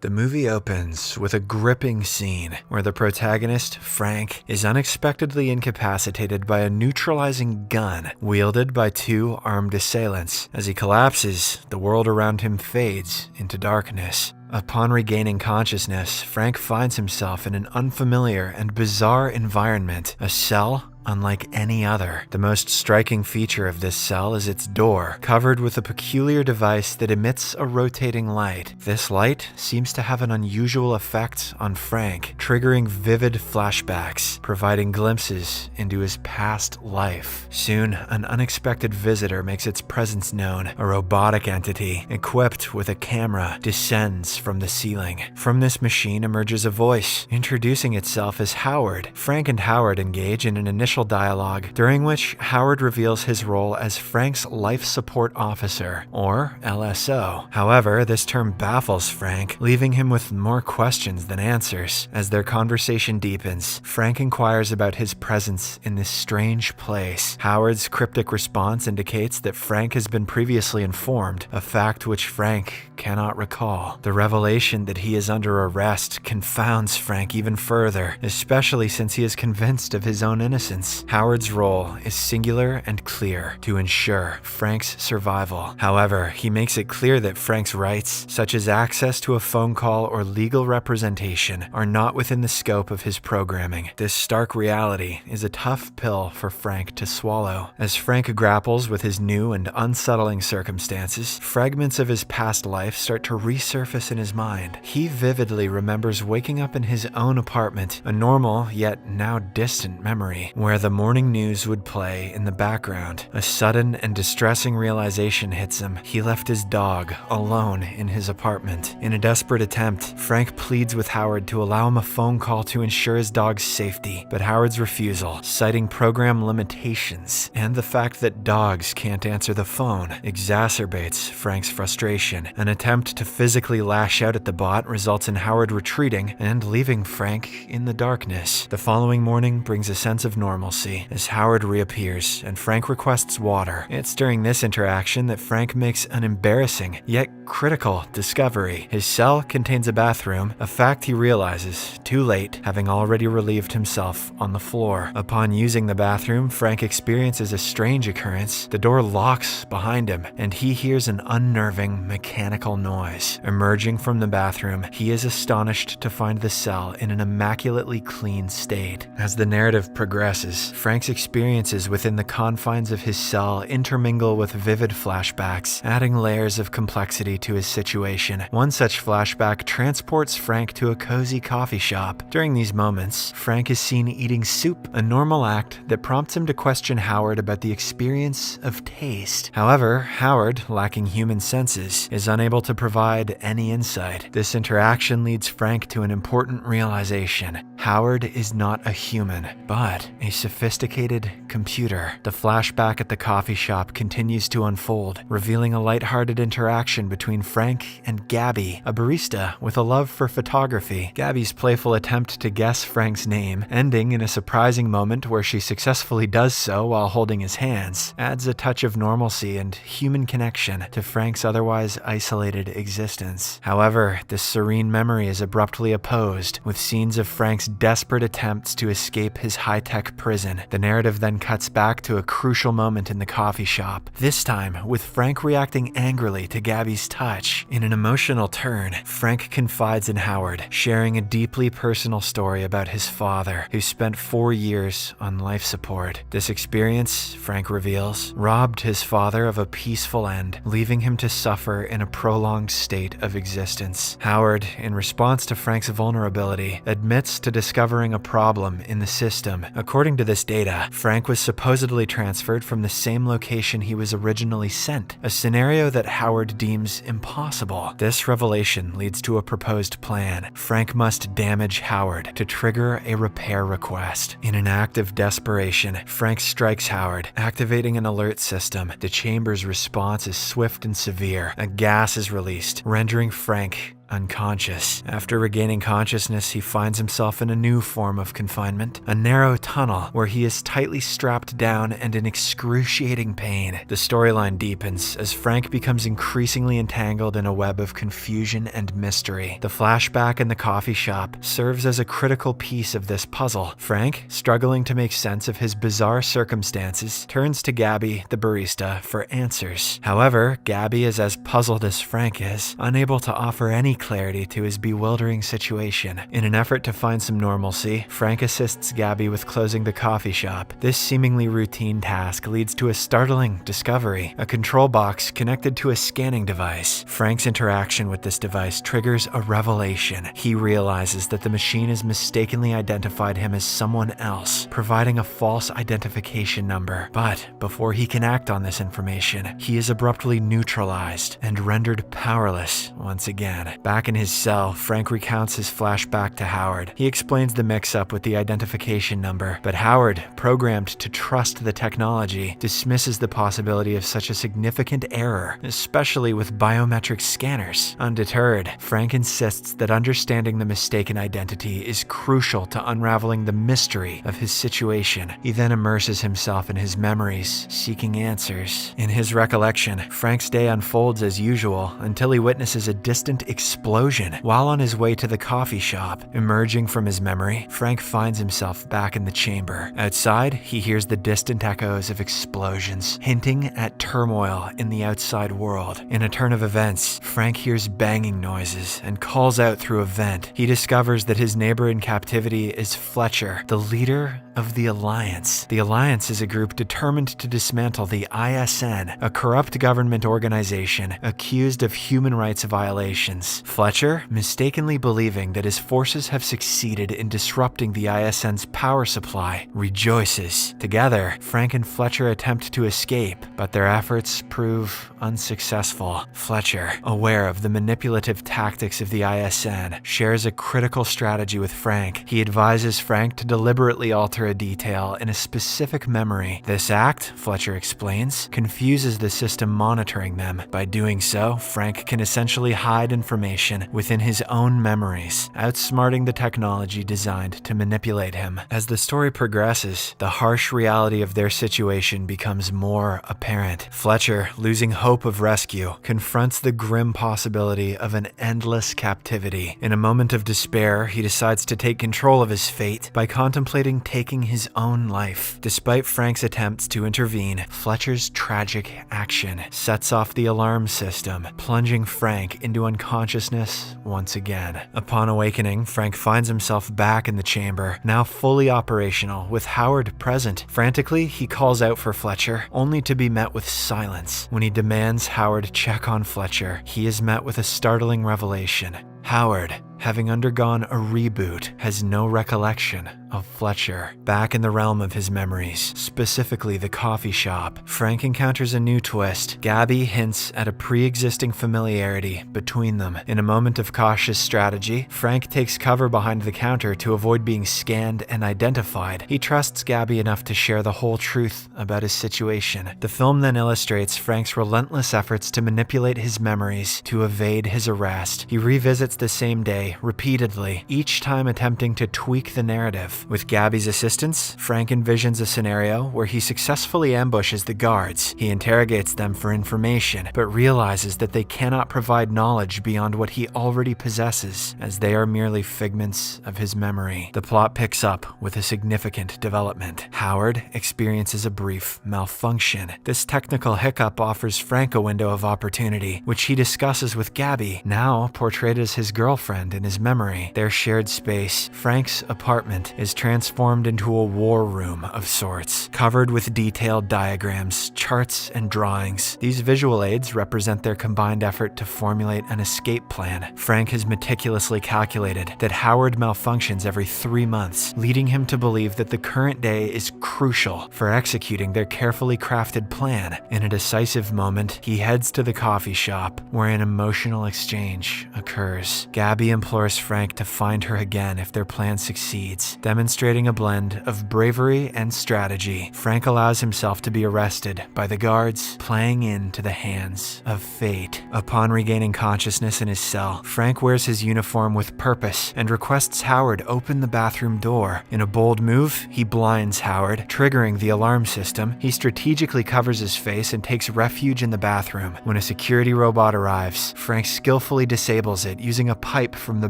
The movie opens with a gripping scene where the protagonist, Frank, is unexpectedly incapacitated by a neutralizing gun wielded by two armed assailants. As he collapses, the world around him fades into darkness. Upon regaining consciousness, Frank finds himself in an unfamiliar and bizarre environment, a cell unlike any other. The most striking feature of this cell is its door, covered with a peculiar device that emits a rotating light. This light seems to have an unusual effect on Frank, triggering vivid flashbacks, providing glimpses into his past life. Soon, an unexpected visitor makes its presence known. A robotic entity, equipped with a camera, descends from the ceiling. From this machine emerges a voice, introducing itself as Howard. Frank and Howard engage in an initial dialogue, during which Howard reveals his role as Frank's life support officer, or LSO. However, this term baffles Frank, leaving him with more questions than answers. As their conversation deepens, Frank inquires about his presence in this strange place. Howard's cryptic response indicates that Frank has been previously informed, a fact which Frank cannot recall. The revelation that he is under arrest confounds Frank even further, especially since he is convinced of his own innocence. Howard's role is singular and clear: to ensure Frank's survival. However, he makes it clear that Frank's rights, such as access to a phone call or legal representation, are not within the scope of his programming. This stark reality is a tough pill for Frank to swallow. As Frank grapples with his new and unsettling circumstances, fragments of his past life start to resurface in his mind. He vividly remembers waking up in his own apartment, a normal yet now distant memory, where the morning news would play in the background. A sudden and distressing realization hits him. He left his dog alone in his apartment. In a desperate attempt, Frank pleads with Howard to allow him a phone call to ensure his dog's safety, but Howard's refusal, citing program limitations and the fact that dogs can't answer the phone, exacerbates Frank's frustration. An attempt to physically lash out at the bot results in Howard retreating and leaving Frank in the darkness. The following morning brings a sense of normalcy as Howard reappears and Frank requests water. It's during this interaction that Frank makes an embarrassing yet critical discovery. His cell contains a bathroom, a fact he realizes too late, having already relieved himself on the floor. Upon using the bathroom, Frank experiences a strange occurrence. The door locks behind him and he hears an unnerving mechanical noise. Emerging from the bathroom, he is astonished to find the cell in an immaculately clean state. As the narrative progresses, Frank's experiences within the confines of his cell intermingle with vivid flashbacks, adding layers of complexity to his situation. One such flashback transports Frank to a cozy coffee shop. During these moments, Frank is seen eating soup, a normal act that prompts him to question Howard about the experience of taste. However, Howard, lacking human senses, is unable to provide any insight. This interaction leads Frank to an important realization: Howard is not a human, but a sophisticated computer. The flashback at the coffee shop continues to unfold, revealing a lighthearted interaction between Frank and Gabby, a barista with a love for photography. Gabby's playful attempt to guess Frank's name, ending in a surprising moment where she successfully does so while holding his hands, adds a touch of normalcy and human connection to Frank's otherwise isolated existence. However, this serene memory is abruptly opposed with scenes of Frank's desperate attempts to escape his high-tech prison. The narrative then cuts back to a crucial moment in the coffee shop, this time with Frank reacting angrily to Gabby's touch. In an emotional turn, Frank confides in Howard, sharing a deeply personal story about his father, who spent 4 years on life support. This experience, Frank reveals, robbed his father of a peaceful end, leaving him to suffer in a prolonged state of existence. Howard, in response to Frank's vulnerability, admits to discovering a problem in the system. According to this data, Frank was supposedly transferred from the same location he was originally sent, a scenario that Howard deems impossible. This revelation leads to a proposed plan. Frank must damage Howard to trigger a repair request. In an act of desperation, Frank strikes Howard, activating an alert system. The chamber's response is swift and severe. A gas is released, rendering Frank unconscious. After regaining consciousness, he finds himself in a new form of confinement, a narrow tunnel where he is tightly strapped down and in excruciating pain. The storyline deepens as Frank becomes increasingly entangled in a web of confusion and mystery. The flashback in the coffee shop serves as a critical piece of this puzzle. Frank, struggling to make sense of his bizarre circumstances, turns to Gabby, the barista, for answers. However, Gabby is as puzzled as Frank is, unable to offer any clarity to his bewildering situation. In an effort to find some normalcy, Frank assists Gabby with closing the coffee shop. This seemingly routine task leads to a startling discovery: a control box connected to a scanning device. Frank's interaction with this device triggers a revelation. He realizes that the machine has mistakenly identified him as someone else, providing a false identification number. But before he can act on this information, he is abruptly neutralized and rendered powerless once again. Back in his cell, Frank recounts his flashback to Howard. He explains the mix-up with the identification number, but Howard, programmed to trust the technology, dismisses the possibility of such a significant error, especially with biometric scanners. Undeterred, Frank insists that understanding the mistaken identity is crucial to unraveling the mystery of his situation. He then immerses himself in his memories, seeking answers. In his recollection, Frank's day unfolds as usual until he witnesses a distant explosion while on his way to the coffee shop. Emerging from his memory, Frank finds himself back in the chamber. Outside, he hears the distant echoes of explosions, hinting at turmoil in the outside world. In a turn of events, Frank hears banging noises and calls out through a vent. He discovers that his neighbor in captivity is Fletcher, the leader of the Alliance. The Alliance is a group determined to dismantle the ISN, a corrupt government organization accused of human rights violations. Fletcher, mistakenly believing that his forces have succeeded in disrupting the ISN's power supply, rejoices. Together, Frank and Fletcher attempt to escape, but their efforts prove unsuccessful. Fletcher, aware of the manipulative tactics of the ISN, shares a critical strategy with Frank. He advises Frank to deliberately alter a detail in a specific memory. This act, Fletcher explains, confuses the system monitoring them. By doing so, Frank can essentially hide information within his own memories, outsmarting the technology designed to manipulate him. As the story progresses, the harsh reality of their situation becomes more apparent. Fletcher, losing hope of rescue, confronts the grim possibility of an endless captivity. In a moment of despair, he decides to take control of his fate by contemplating taking his own life. Despite Frank's attempts to intervene, Fletcher's tragic action sets off the alarm system, plunging Frank into unconsciousness once again. Upon awakening, Frank finds himself back in the chamber, now fully operational, with Howard present. Frantically, he calls out for Fletcher, only to be met with silence. When he demands Howard check on Fletcher, he is met with a startling revelation. Howard, having undergone a reboot, has no recollection of Fletcher. Back in the realm of his memories, specifically the coffee shop, Frank encounters a new twist. Gabby hints at a pre-existing familiarity between them. In a moment of cautious strategy, Frank takes cover behind the counter to avoid being scanned and identified. He trusts Gabby enough to share the whole truth about his situation. The film then illustrates Frank's relentless efforts to manipulate his memories to evade his arrest. He revisits the same day repeatedly, each time attempting to tweak the narrative. With Gabby's assistance, Frank envisions a scenario where he successfully ambushes the guards. He interrogates them for information, but realizes that they cannot provide knowledge beyond what he already possesses, as they are merely figments of his memory. The plot picks up with a significant development. Howard experiences a brief malfunction. This technical hiccup offers Frank a window of opportunity, which he discusses with Gabby, now portrayed as his girlfriend in his memory. Their shared space, Frank's apartment, is transformed into a war room of sorts, covered with detailed diagrams, charts, and drawings. These visual aids represent their combined effort to formulate an escape plan. Frank has meticulously calculated that Howard malfunctions every 3 months, leading him to believe that the current day is crucial for executing their carefully crafted plan. In a decisive moment, he heads to the coffee shop, where an emotional exchange occurs. Gabby implores Frank to find her again if their plan succeeds, Demonstrating a blend of bravery and strategy, Frank allows himself to be arrested by the guards, playing into the hands of fate. Upon regaining consciousness in his cell, Frank wears his uniform with purpose and requests Howard open the bathroom door. In a bold move, he blinds Howard, triggering the alarm system. He strategically covers his face and takes refuge in the bathroom. When a security robot arrives, Frank skillfully disables it using a pipe from the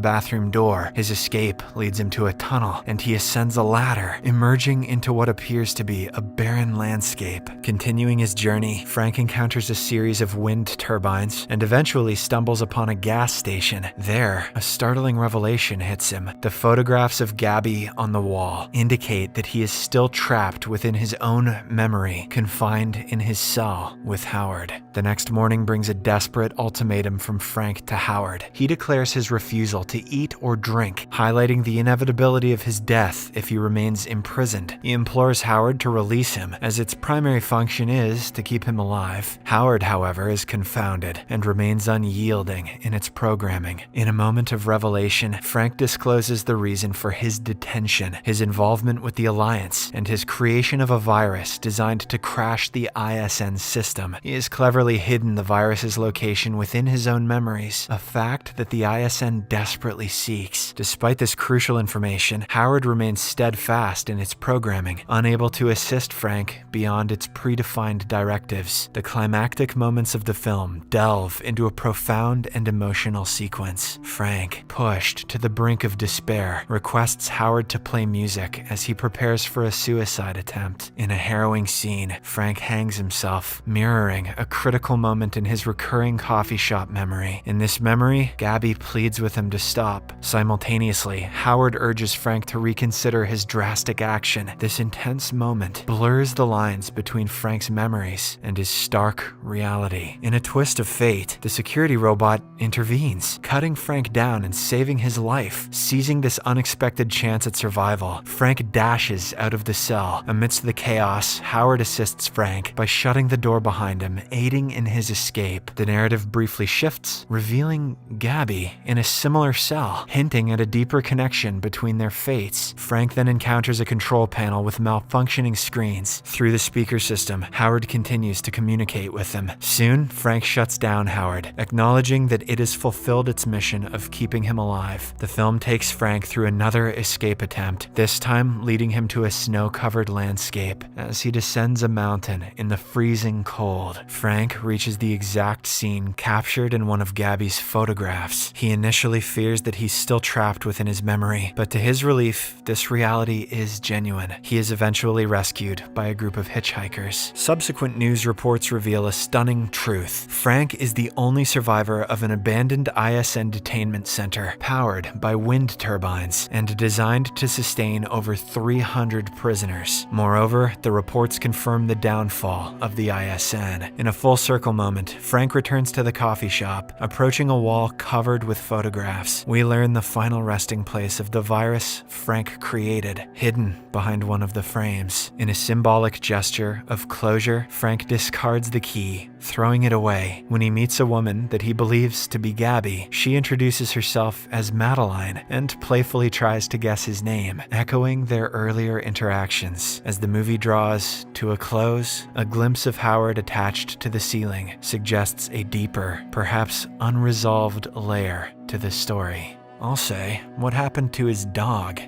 bathroom door. His escape leads him to a tunnel, and he ascends a ladder, emerging into what appears to be a barren landscape. Continuing his journey, Frank encounters a series of wind turbines and eventually stumbles upon a gas station. There, a startling revelation hits him. The photographs of Gabby on the wall indicate that he is still trapped within his own memory, confined in his cell with Howard. The next morning brings a desperate ultimatum from Frank to Howard. He declares his refusal to eat or drink, highlighting the inevitability of his death if he remains imprisoned. He implores Howard to release him, as its primary function is to keep him alive. Howard, however, is confounded and remains unyielding in its programming. In a moment of revelation, Frank discloses the reason for his detention, his involvement with the Alliance, and his creation of a virus designed to crash the ISN system. He has cleverly hidden the virus's location within his own memories, a fact that the ISN desperately seeks. Despite this crucial information, Howard remains steadfast in its programming, unable to assist Frank beyond its predefined directives. The climactic moments of the film delve into a profound and emotional sequence. Frank, pushed to the brink of despair, requests Howard to play music as he prepares for a suicide attempt. In a harrowing scene, Frank hangs himself, mirroring a critical moment in his recurring coffee shop memory. In this memory, Gabby pleads with him to stop. Simultaneously, Howard urges Frank to reconsider his drastic action. This intense moment blurs the lines between Frank's memories and his stark reality. In a twist of fate, the security robot intervenes, cutting Frank down and saving his life. Seizing this unexpected chance at survival, Frank dashes out of the cell. Amidst the chaos, Howard assists Frank by shutting the door behind him, aiding in his escape. The narrative briefly shifts, revealing Gabby in a similar cell, hinting at a deeper connection between their fates. Frank then encounters a control panel with malfunctioning screens. Through the speaker system, Howard continues to communicate with them. Soon, Frank shuts down Howard, acknowledging that it has fulfilled its mission of keeping him alive. The film takes Frank through another escape attempt, this time leading him to a snow-covered landscape. As he descends a mountain in the freezing cold, Frank reaches the exact scene captured in one of Gabby's photographs. He initially fears that he's still trapped within his memory, but to his relief, this reality is genuine. He is eventually rescued by a group of hitchhikers. Subsequent news reports reveal a stunning truth. Frank is the only survivor of an abandoned ISN detainment center, powered by wind turbines and designed to sustain over 300 prisoners. Moreover, the reports confirm the downfall of the ISN. In a full circle moment, Frank returns to the coffee shop, approaching a wall covered with photographs. We learn the final resting place of the virus Frank created, hidden behind one of the frames. In a symbolic gesture of closure, Frank discards the key, throwing it away. When he meets a woman that he believes to be Gabby, she introduces herself as Madeline and playfully tries to guess his name, echoing their earlier interactions. As the movie draws to a close, a glimpse of Howard attached to the ceiling suggests a deeper, perhaps unresolved layer to the story. I'll say, what happened to his dog?